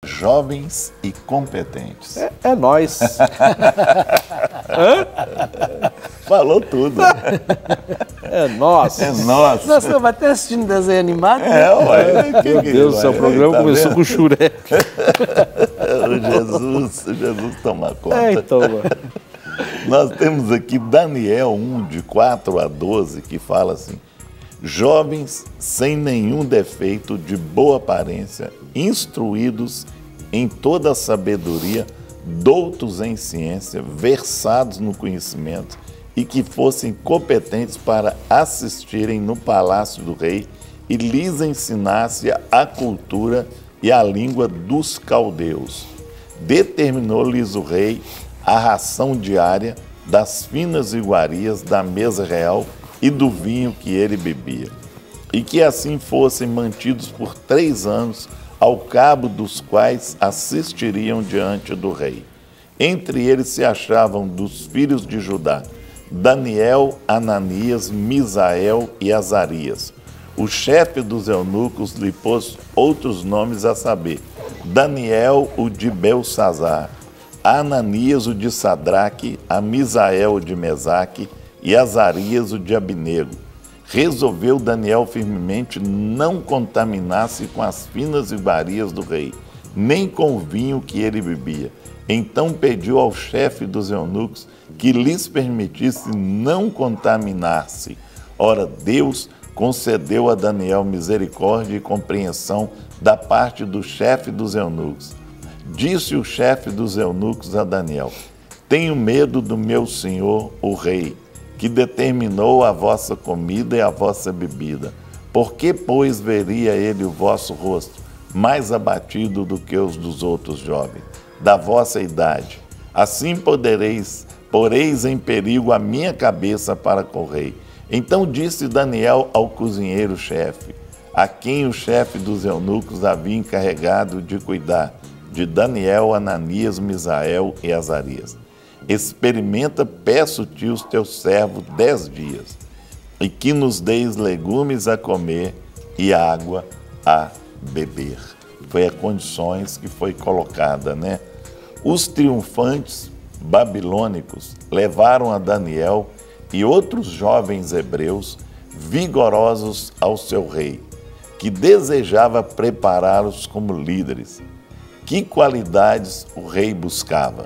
jovens e competentes. É nós. Falou tudo. É nós. É nós. Nós estamos até assistindo desenho animado. Ué. Meu Deus do céu, o programa começou com o Shurek. Jesus toma conta. É, então, mano. Nós temos aqui Daniel 1, de 4 a 12, que fala assim: jovens sem nenhum defeito, de boa aparência, instruídos em toda a sabedoria, doutos em ciência, versados no conhecimento, e que fossem competentes para assistirem no palácio do rei e lhes ensinasse a cultura e a língua dos caldeus. Determinou-lhes o rei a ração diária das finas iguarias da mesa real e do vinho que ele bebia, e que assim fossem mantidos por 3 anos, ao cabo dos quais assistiriam diante do rei. Entre eles se achavam dos filhos de Judá Daniel, Ananias, Misael e Azarias. O chefe dos eunucos lhe pôs outros nomes, a saber, Daniel, o de Belsazar, Ananias, o de Sadraque, a Misael, o de Mesaque, e Azarias, o de Abinego. Resolveu Daniel firmemente não contaminar-se com as finas iguarias do rei, nem com o vinho que ele bebia. Então pediu ao chefe dos eunucos que lhes permitisse não contaminar-se. Ora, Deus concedeu a Daniel misericórdia e compreensão da parte do chefe dos eunucos. Disse o chefe dos eunucos a Daniel: tenho medo do meu senhor, o rei, que determinou a vossa comida e a vossa bebida. Por que, pois, veria ele o vosso rosto mais abatido do que os dos outros jovens, da vossa idade? Assim poreis em perigo a minha cabeça para com o rei. Então disse Daniel ao cozinheiro-chefe, a quem o chefe dos eunucos havia encarregado de cuidar de Daniel, Ananias, Misael e Azarias: experimenta, peço-te, os teus servos 10 dias, e que nos deis legumes a comer e água a beber. Foi a condições que foi colocada, né? Os triunfantes babilônicos levaram a Daniel e outros jovens hebreus vigorosos ao seu rei, que desejava prepará-los como líderes. Que qualidades o rei buscava?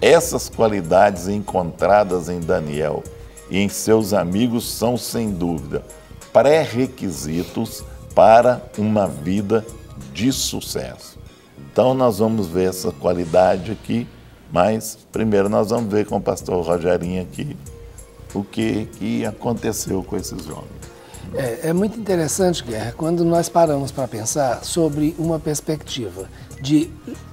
Essas qualidades encontradas em Daniel e em seus amigos são, sem dúvida, pré-requisitos para uma vida de sucesso. Então nós vamos ver essa qualidade aqui, mas primeiro nós vamos ver com o pastor Rogerinho aqui o que aconteceu com esses jovens. É muito interessante, Guerra, quando nós paramos para pensar sobre uma perspectiva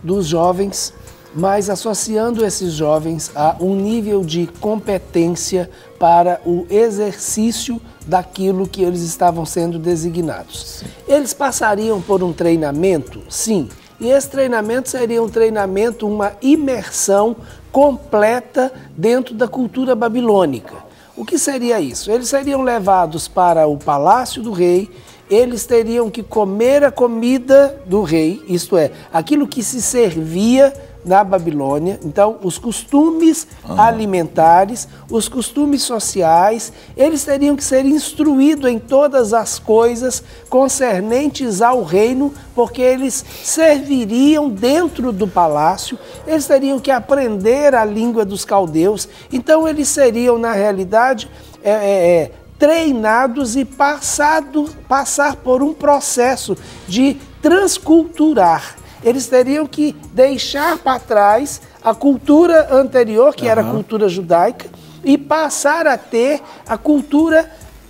dos jovens, mas associando esses jovens a um nível de competência para o exercício daquilo que eles estavam sendo designados. Sim. Eles passariam por um treinamento? Sim. E esse treinamento seria um treinamento, uma imersão completa dentro da cultura babilônica. O que seria isso? Eles seriam levados para o palácio do rei, eles teriam que comer a comida do rei, isto é, aquilo que se servia na Babilônia. Então, os costumes alimentares, os costumes sociais, eles teriam que ser instruídos em todas as coisas concernentes ao reino, porque eles serviriam dentro do palácio, eles teriam que aprender a língua dos caldeus. Então, eles seriam, na realidade, treinados e passar por um processo de transculturar. Eles teriam que deixar para trás a cultura anterior, que era a cultura judaica, e passar a ter a cultura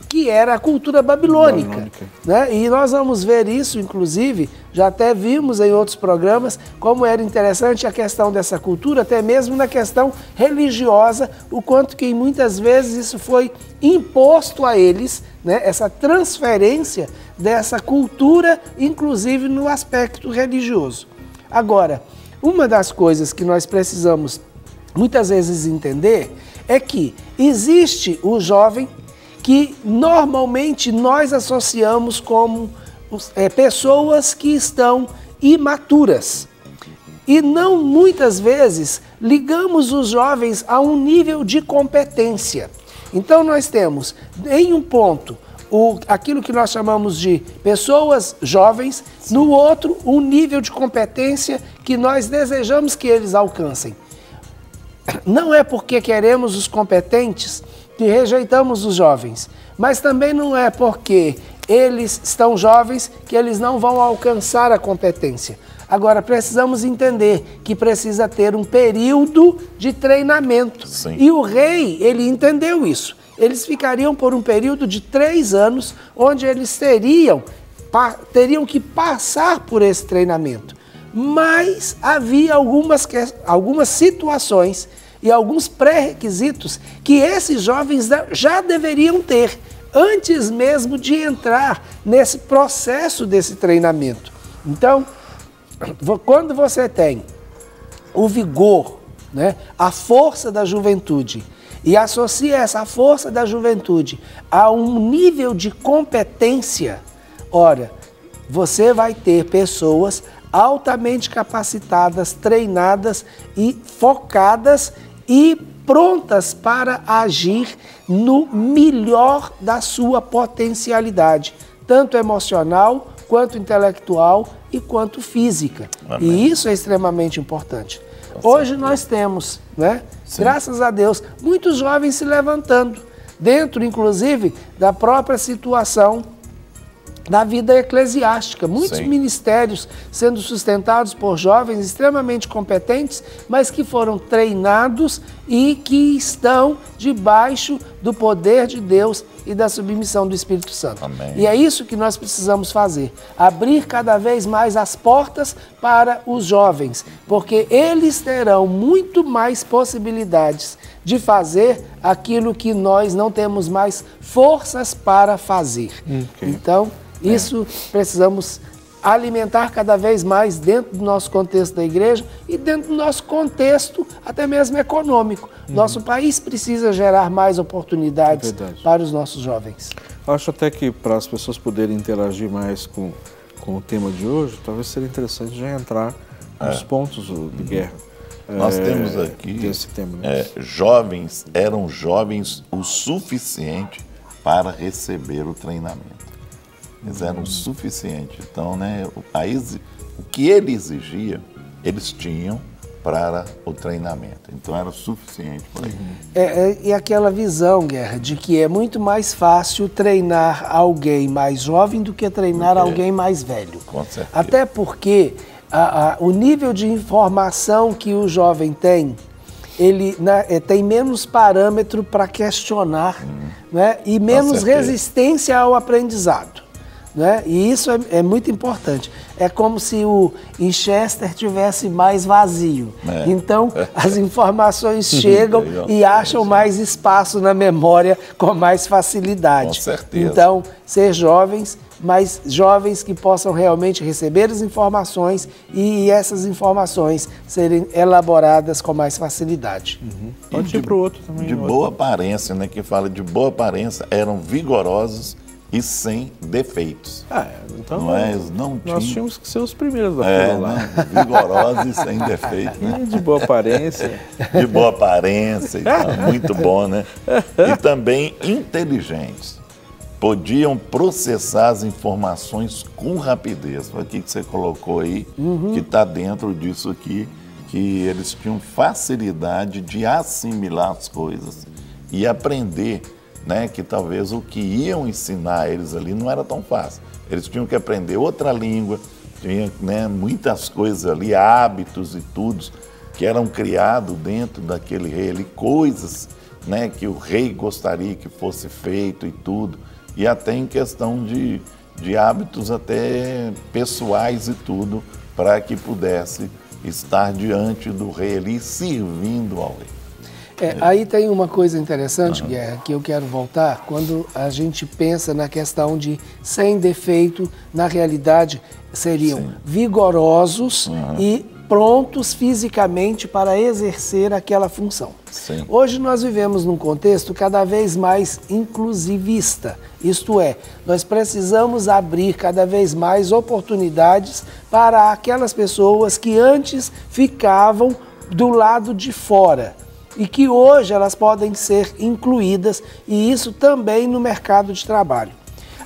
que era a cultura babilônica. Né? E nós vamos ver isso, inclusive, já até vimos em outros programas, como era interessante a questão dessa cultura, até mesmo na questão religiosa, o quanto que muitas vezes isso foi imposto a eles, né? Essa transferência dessa cultura, inclusive no aspecto religioso. Agora, uma das coisas que nós precisamos muitas vezes entender é que existe o jovem que normalmente nós associamos como pessoas que estão imaturas. E não muitas vezes ligamos os jovens a um nível de competência. Então nós temos, em um ponto, aquilo que nós chamamos de pessoas jovens, no outro, um nível de competência que nós desejamos que eles alcancem. Não é porque queremos os competentes que rejeitamos os jovens, mas também não é porque eles estão jovens que eles não vão alcançar a competência. Agora, precisamos entender que precisa ter um período de treinamento. Sim. E o rei, ele entendeu isso. Eles ficariam por um período de 3 anos, onde eles teriam que passar por esse treinamento. Mas havia algumas situações e alguns pré-requisitos que esses jovens já deveriam ter, antes mesmo de entrar nesse processo desse treinamento. Então, quando você tem o vigor, né, a força da juventude, e associa essa força da juventude a um nível de competência, ora, você vai ter pessoas altamente capacitadas, treinadas e focadas e prontas para agir no melhor da sua potencialidade, tanto emocional, quanto intelectual e quanto física. Amém. E isso é extremamente importante. Hoje nós temos, né, graças a Deus, muitos jovens se levantando, dentro, inclusive, da própria situação da vida eclesiástica. Muitos ministérios sendo sustentados por jovens extremamente competentes, mas que foram treinados e que estão debaixo do poder de Deus e da submissão do Espírito Santo. Amém. E é isso que nós precisamos fazer, abrir cada vez mais as portas para os jovens, porque eles terão muito mais possibilidades de fazer aquilo que nós não temos mais forças para fazer. Então, isso precisamos alimentar cada vez mais dentro do nosso contexto da igreja e dentro do nosso contexto até mesmo econômico. Nosso país precisa gerar mais oportunidades para os nossos jovens. Acho até que para as pessoas poderem interagir mais com o tema de hoje, talvez seria interessante já entrar nos pontos de guerra. Nós temos aqui desse tema, né? jovens, eram jovens o suficiente para receber o treinamento. Eles eram o suficiente. Então, né, o que ele exigia, eles tinham para o treinamento. Então, era o suficiente para ele. E aquela visão, Guerra, de que é muito mais fácil treinar alguém mais jovem do que treinar alguém mais velho. Com certeza. Até porque o nível de informação que o jovem tem, ele tem menos parâmetro para questionar, né, e menos resistência ao aprendizado. Né? E isso é muito importante. É como se o Winchester tivesse mais vazio. Então, as informações chegam e acham mais espaço na memória com mais facilidade. Com certeza. Então, ser jovens, mas jovens que possam realmente receber as informações e essas informações serem elaboradas com mais facilidade. Pode ir para o outro também. De boa aparência, né? Que fala de boa aparência, eram vigorosos e sem defeitos. Então nós tínhamos que ser os primeiros da fila lá. Né? Vigorosos e sem defeitos. Né? E de boa aparência. De boa aparência, então, muito bom, né? E também inteligentes. Podiam processar as informações com rapidez. Foi aqui que você colocou aí, que está dentro disso aqui, que eles tinham facilidade de assimilar as coisas e aprender, né, que talvez o que iam ensinar a eles ali não era tão fácil. Eles tinham que aprender outra língua, tinha, né, muitas coisas ali, hábitos e tudo, que eram criados dentro daquele rei ali, coisas, né, que o rei gostaria que fosse feito e tudo, e até em questão de hábitos até pessoais e tudo, para que pudesse estar diante do rei ali, servindo ao rei. Aí tem uma coisa interessante, Guerra, que eu quero voltar, quando a gente pensa na questão de sem defeito, na realidade seriam vigorosos e prontos fisicamente para exercer aquela função. Sim. Hoje nós vivemos num contexto cada vez mais inclusivista, isto é, nós precisamos abrir cada vez mais oportunidades para aquelas pessoas que antes ficavam do lado de fora e que hoje elas podem ser incluídas, e isso também no mercado de trabalho.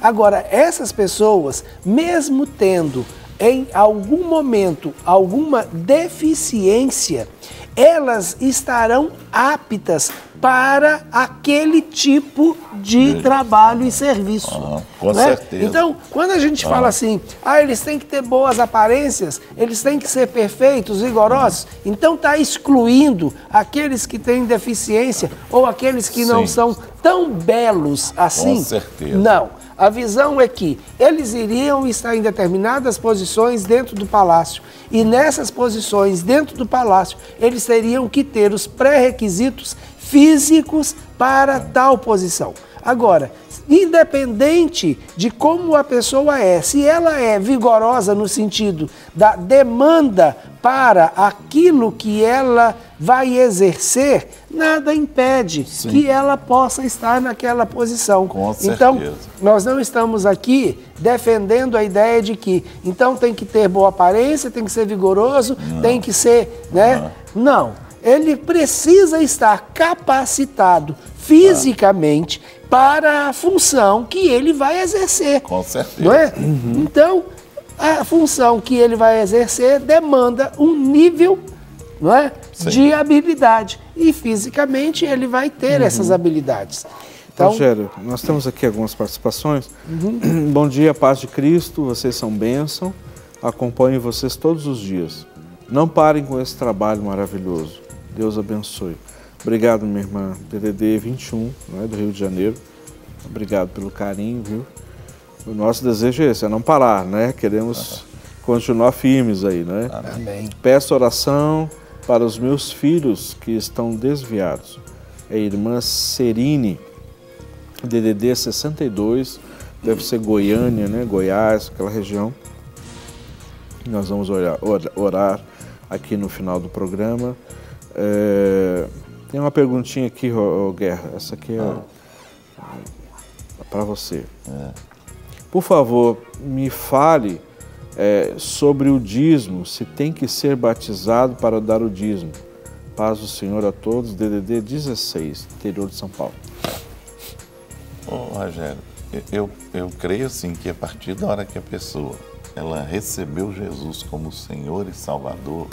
Agora, essas pessoas, mesmo tendo em algum momento alguma deficiência, elas estarão aptas para aquele tipo de trabalho e serviço. Com né? certeza. Então, quando a gente fala assim, eles têm que ter boas aparências, eles têm que ser perfeitos, rigorosos, então está excluindo aqueles que têm deficiência ou aqueles que não são tão belos assim? Com certeza. Não. A visão é que eles iriam estar em determinadas posições dentro do palácio, e nessas posições dentro do palácio eles teriam que ter os pré-requisitos físicos para tal posição. Agora, independente de como a pessoa é, se ela é vigorosa no sentido da demanda para aquilo que ela vai exercer, nada impede que ela possa estar naquela posição. Com certeza. Então, nós não estamos aqui defendendo a ideia de que então tem que ter boa aparência, tem que ser vigoroso, tem que ser, né? Não. Ele precisa estar capacitado fisicamente para a função que ele vai exercer. Com certeza. Não é? Então, a função que ele vai exercer demanda um nível, não é, de habilidade. E fisicamente ele vai ter essas habilidades. Então, Rogério, nós temos aqui algumas participações. Bom dia, paz de Cristo, vocês são bênção. Acompanho vocês todos os dias. Não parem com esse trabalho maravilhoso. Deus abençoe. Obrigado, minha irmã. DDD 21, né, do Rio de Janeiro. Obrigado pelo carinho, viu? O nosso desejo é esse, é não parar, né? Queremos continuar firmes aí, né? Amém. Peço oração para os meus filhos que estão desviados. É a irmã Serine, DDD 62, deve ser Goiânia, né? Goiás, aquela região. Nós vamos orar aqui no final do programa. Tem uma perguntinha aqui, Guerra. Essa aqui é para você. Por favor, me fale sobre o dízimo, se tem que ser batizado para dar o dízimo. Paz do Senhor a todos, DDD 16, interior de São Paulo. Rogério, eu creio assim que a partir da hora que a pessoa ela recebeu Jesus como Senhor e Salvador,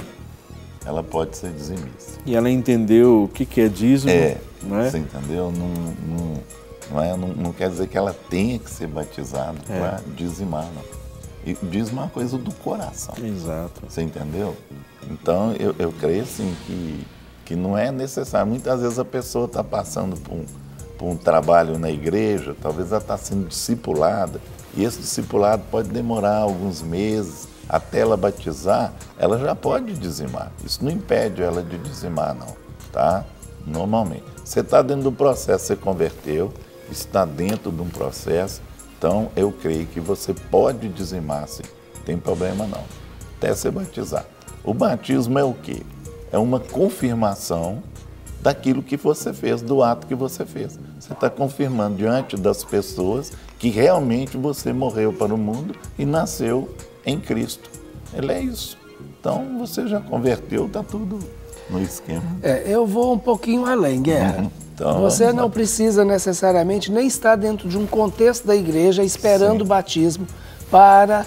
ela pode ser dizimista. E ela entendeu o que é dízimo, não é? Você entendeu? Não quer dizer que ela tenha que ser batizada para dizimar, não. E dízimo é uma coisa do coração. Exato. Você entendeu? Então, eu creio assim que não é necessário. Muitas vezes a pessoa está passando por um trabalho na igreja, talvez ela está sendo discipulada, e esse discipulado pode demorar alguns meses, até ela batizar, ela já pode dizimar. Isso não impede ela de dizimar, não, tá? Normalmente. Você está dentro do processo, você converteu, está dentro de um processo, então eu creio que você pode dizimar, sim. Não tem problema não, até você batizar. O batismo é o quê? É uma confirmação daquilo que você fez, do ato que você fez. Você está confirmando diante das pessoas que realmente você morreu para o mundo e nasceu em Cristo. Ele é isso. Então, você já converteu, está tudo no esquema. Eu vou um pouquinho além, Guerra. Então, você não precisa necessariamente nem estar dentro de um contexto da igreja esperando o batismo para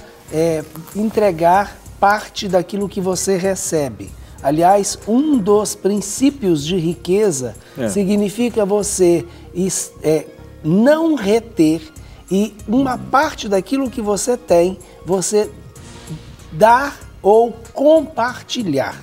entregar parte daquilo que você recebe. Aliás, um dos princípios de riqueza significa você não reter e uma parte daquilo que você tem, você dar ou compartilhar.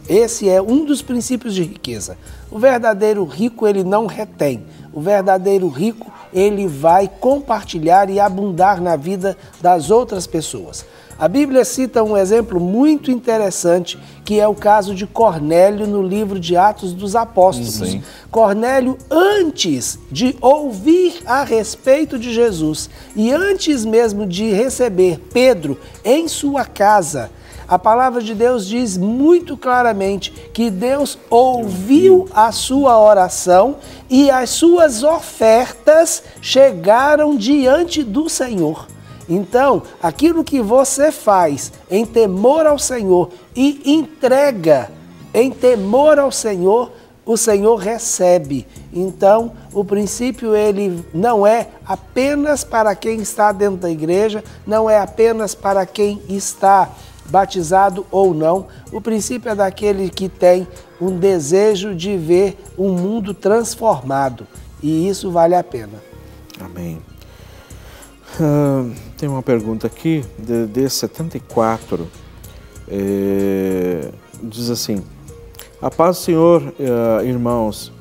Esse é um dos princípios de riqueza. O verdadeiro rico, ele não retém. O verdadeiro rico, ele vai compartilhar e abundar na vida das outras pessoas. A Bíblia cita um exemplo muito interessante, que é o caso de Cornélio no livro de Atos dos Apóstolos. Sim. Cornélio, antes de ouvir a respeito de Jesus e antes mesmo de receber Pedro em sua casa, a palavra de Deus diz muito claramente que Deus ouviu a sua oração e as suas ofertas chegaram diante do Senhor. Então, aquilo que você faz em temor ao Senhor e entrega em temor ao Senhor, o Senhor recebe. Então, o princípio ele não é apenas para quem está dentro da igreja, não é apenas para quem está batizado ou não. O princípio é daquele que tem um desejo de ver um mundo transformado. E isso vale a pena. Amém. Tem uma pergunta aqui, de 74. Diz assim: a paz do Senhor, irmãos,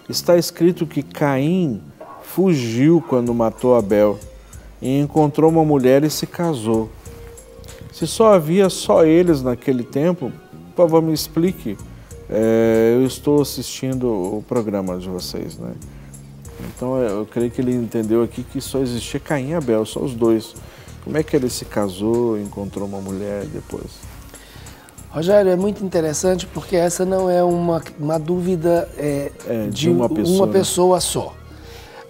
está escrito que Caim fugiu quando matou Abel e encontrou uma mulher e se casou. Se só havia só eles naquele tempo, por favor, me explique. Eu estou assistindo o programa de vocês, né? Então eu creio que ele entendeu aqui que só existia Caim e Abel, só os dois. Como é que ele se casou, encontrou uma mulher depois? Rogério, é muito interessante porque essa não é uma dúvida de uma pessoa só.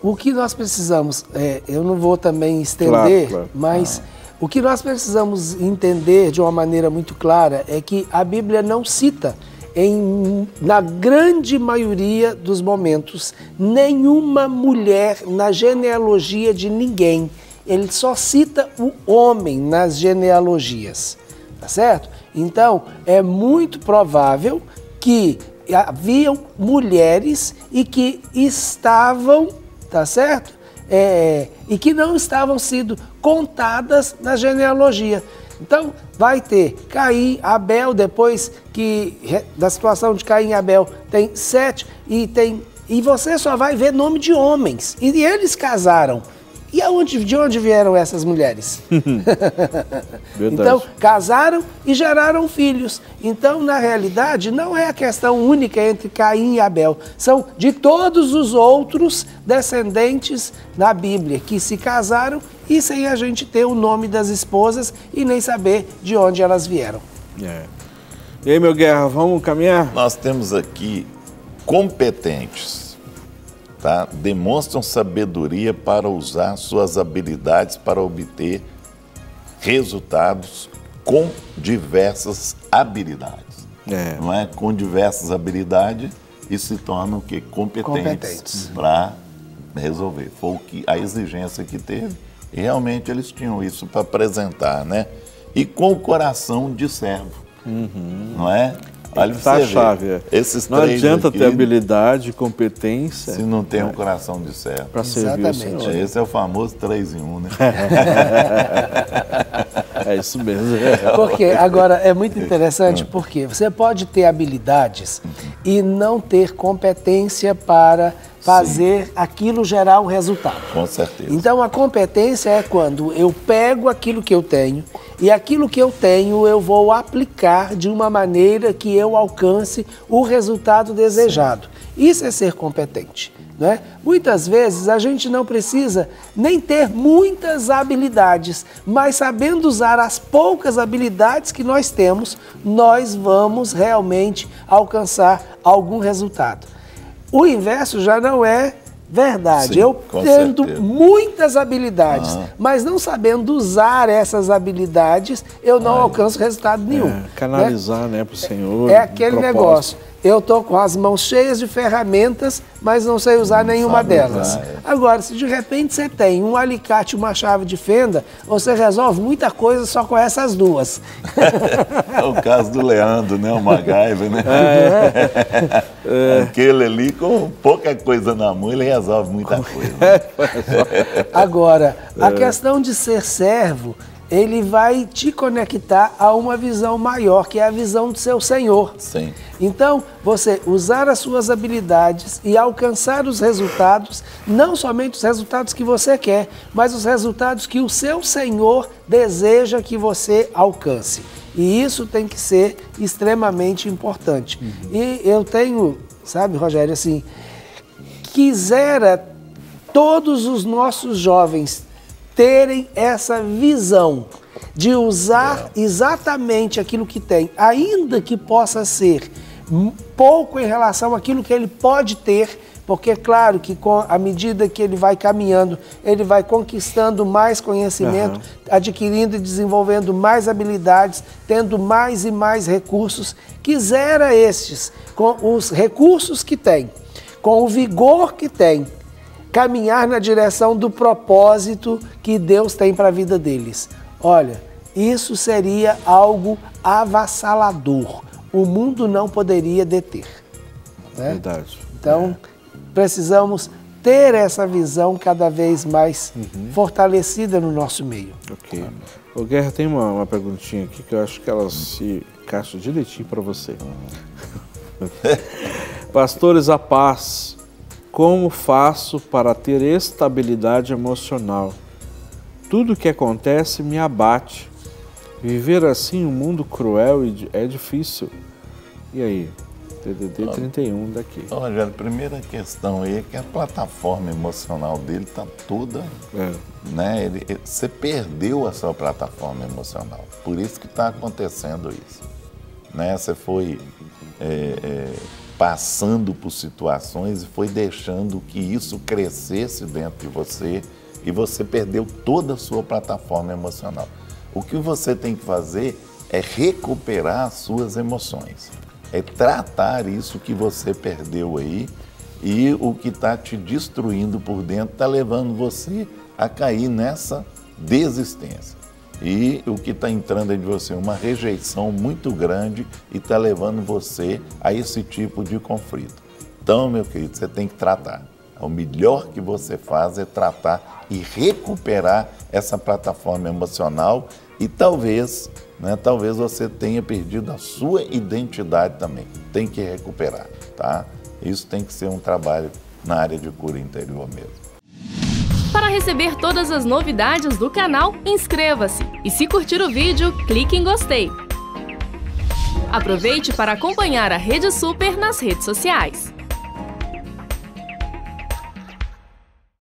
O que nós precisamos, eu não vou também estender, claro. Mas o que nós precisamos entender de uma maneira muito clara é que a Bíblia não cita, na grande maioria dos momentos, nenhuma mulher na genealogia de ninguém. Ele só cita o homem nas genealogias, tá certo? Então, é muito provável que haviam mulheres e que estavam, tá certo? E que não estavam sendo contadas na genealogia. Então, vai ter Caim, Abel, depois da situação de Caim e Abel, tem 7 e você só vai ver nome de homens. E eles casaram. E de onde vieram essas mulheres? Então, casaram e geraram filhos. Então, na realidade, não é a questão única entre Caim e Abel. São de todos os outros descendentes na Bíblia que se casaram e sem a gente ter o nome das esposas e nem saber de onde elas vieram. E aí, meu Guerra, vamos caminhar? Nós temos aqui competentes. Tá? Demonstram sabedoria para usar suas habilidades para obter resultados com diversas habilidades. Não é? Com diversas habilidades e se tornam o quê? Competentes para resolver. Foi a exigência que teve e realmente eles tinham isso para apresentar, né? E com o coração de servo, não é? Olha, tá a chave. Esses não adianta aqui, ter habilidade, competência. Se não tem um coração de servo. Para servir o Senhor. Esse é o famoso 3 em 1, né? É isso mesmo. Porque agora é muito interessante porque você pode ter habilidades e não ter competência para fazer aquilo gerar um resultado. Com certeza. Então a competência é quando eu pego aquilo que eu tenho e aquilo que eu tenho eu vou aplicar de uma maneira que eu alcance o resultado desejado. Isso é ser competente, né? Muitas vezes a gente não precisa nem ter muitas habilidades, mas sabendo usar as poucas habilidades que nós temos, nós vamos realmente alcançar algum resultado. O inverso já não é verdade. Sim, eu tendo muitas habilidades, mas não sabendo usar essas habilidades, eu não alcanço resultado nenhum. Canalizar, né, para o Senhor. É aquele negócio. Eu estou com as mãos cheias de ferramentas, mas não sei usar nenhuma delas. Agora, se de repente você tem um alicate e uma chave de fenda, você resolve muita coisa só com essas duas. É o caso do Leandro, né? O MacGyver, né? Aquele ali, com pouca coisa na mão, ele resolve muita coisa. Agora, a questão de ser servo, ele vai te conectar a uma visão maior, que é a visão do seu Senhor. Sim. Então, você usar as suas habilidades e alcançar os resultados, não somente os resultados que você quer, mas os resultados que o seu Senhor deseja que você alcance. E isso tem que ser extremamente importante. E eu tenho, sabe, Rogério, assim, quisera todos os nossos jovens terem essa visão de usar exatamente aquilo que tem, ainda que possa ser pouco em relação àquilo que ele pode ter, porque é claro que à medida que ele vai caminhando, ele vai conquistando mais conhecimento, adquirindo e desenvolvendo mais habilidades, tendo mais e mais recursos, quisera estes, com os recursos que tem, com o vigor que tem, caminhar na direção do propósito que Deus tem para a vida deles. Olha, isso seria algo avassalador. O mundo não poderia deter. Né? Verdade. Então, precisamos ter essa visão cada vez mais fortalecida no nosso meio. Ok. Ô Guerra, tem uma perguntinha aqui que eu acho que ela se encaixa direitinho para você. Pastores, a paz. Como faço para ter estabilidade emocional? Tudo que acontece me abate. Viver assim um mundo cruel é difícil. E aí? TDD 31 daqui. Olha, a primeira questão aí é que a plataforma emocional dele está toda... Né? Você perdeu a sua plataforma emocional. Por isso que está acontecendo isso. Né? Você foi passando por situações e foi deixando que isso crescesse dentro de você e você perdeu toda a sua plataforma emocional. O que você tem que fazer é recuperar as suas emoções, é tratar isso que você perdeu aí e o que está te destruindo por dentro está levando você a cair nessa desistência. E o que está entrando em você é uma rejeição muito grande e está levando você a esse tipo de conflito. Então, meu querido, você tem que tratar. O melhor que você faz é tratar e recuperar essa plataforma emocional e talvez você tenha perdido a sua identidade também. Tem que recuperar, tá? Isso tem que ser um trabalho na área de cura interior mesmo. Para receber todas as novidades do canal, inscreva-se e se curtir o vídeo, clique em gostei. Aproveite para acompanhar a Rede Super nas redes sociais.